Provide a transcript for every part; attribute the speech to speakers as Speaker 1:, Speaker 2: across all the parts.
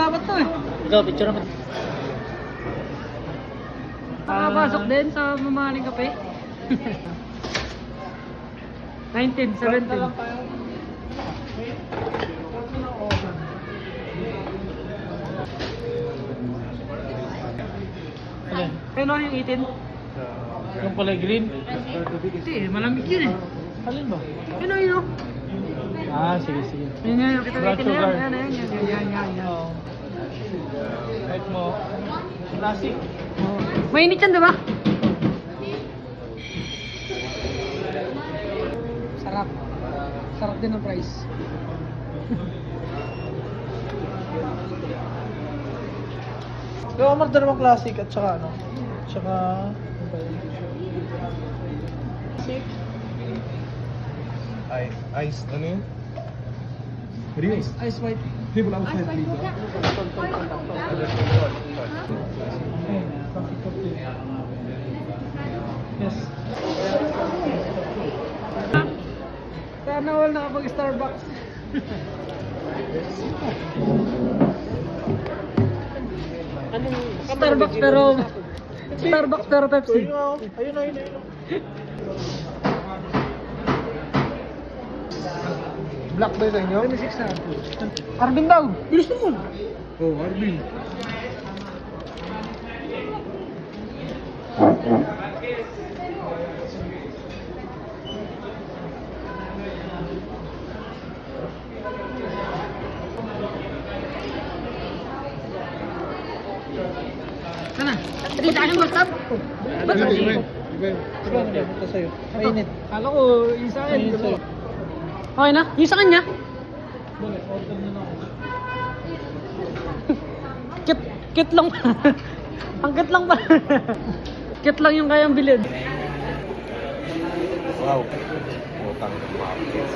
Speaker 1: dapat to eh.
Speaker 2: Ikaw, picture naman.
Speaker 1: Nakapasok din sa mamahaling kape. 19, 17.
Speaker 2: Alin?
Speaker 1: Kaya yung 18?
Speaker 2: Yung kulay green?
Speaker 1: Hindi, malamig yun eh.
Speaker 2: Alin ba?
Speaker 1: Yun.
Speaker 2: Ah, sige, sige.
Speaker 1: Yun yung kita
Speaker 2: Black
Speaker 1: natin na
Speaker 2: sugar.
Speaker 1: yan. Yan.
Speaker 2: Oo. Kahit mo, classic.
Speaker 1: Mainit yan, diba? Sarap. Sarap din ang price.
Speaker 2: Yung Omar doon naman classic at saka ano? Saka...
Speaker 3: Ice, ano yun? Rio.
Speaker 1: Ice white.
Speaker 3: Hindi mo lang sa dito.
Speaker 2: Yes.
Speaker 1: Sana all nakapag-Starbucks. Starbucks pero Pepsi.
Speaker 2: Ayun.
Speaker 3: Black ba yun sa inyo?
Speaker 1: 26 na. Arvin daw. Bilis naman.
Speaker 3: Oh, Arvin.
Speaker 1: Sana. Dito ka ng WhatsApp. Ba't
Speaker 3: Iba,
Speaker 1: hindi?
Speaker 3: iba.
Speaker 2: Ito sa'yo. Mainit.
Speaker 1: Kala ko, yung sa akin.
Speaker 2: Mainit sa'yo.
Speaker 1: Okay na? Yung sa kanya?
Speaker 2: Order na lang ako.
Speaker 1: Kit lang pa. Ang kit lang pa. Kit lang yung kayang bilhin.
Speaker 3: Wow. Utang ng mapis.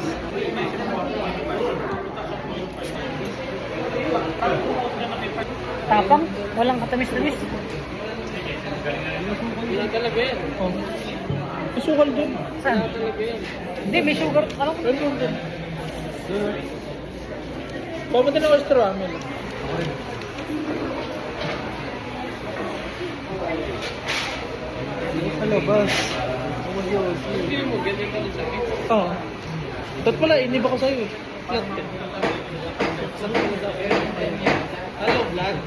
Speaker 1: Tapang, walang katamis-tamis.
Speaker 2: Oh. Isukal dun.
Speaker 1: Saan? Hindi, may sugar. Alam ko.
Speaker 2: Meron dun. Pumunta na ako sa ramen. Hello, boss. Hindi mo, ganyan ka sa akin. Oo. Ba't pala, inib ako sa'yo. Flat ka. Hello, vlog.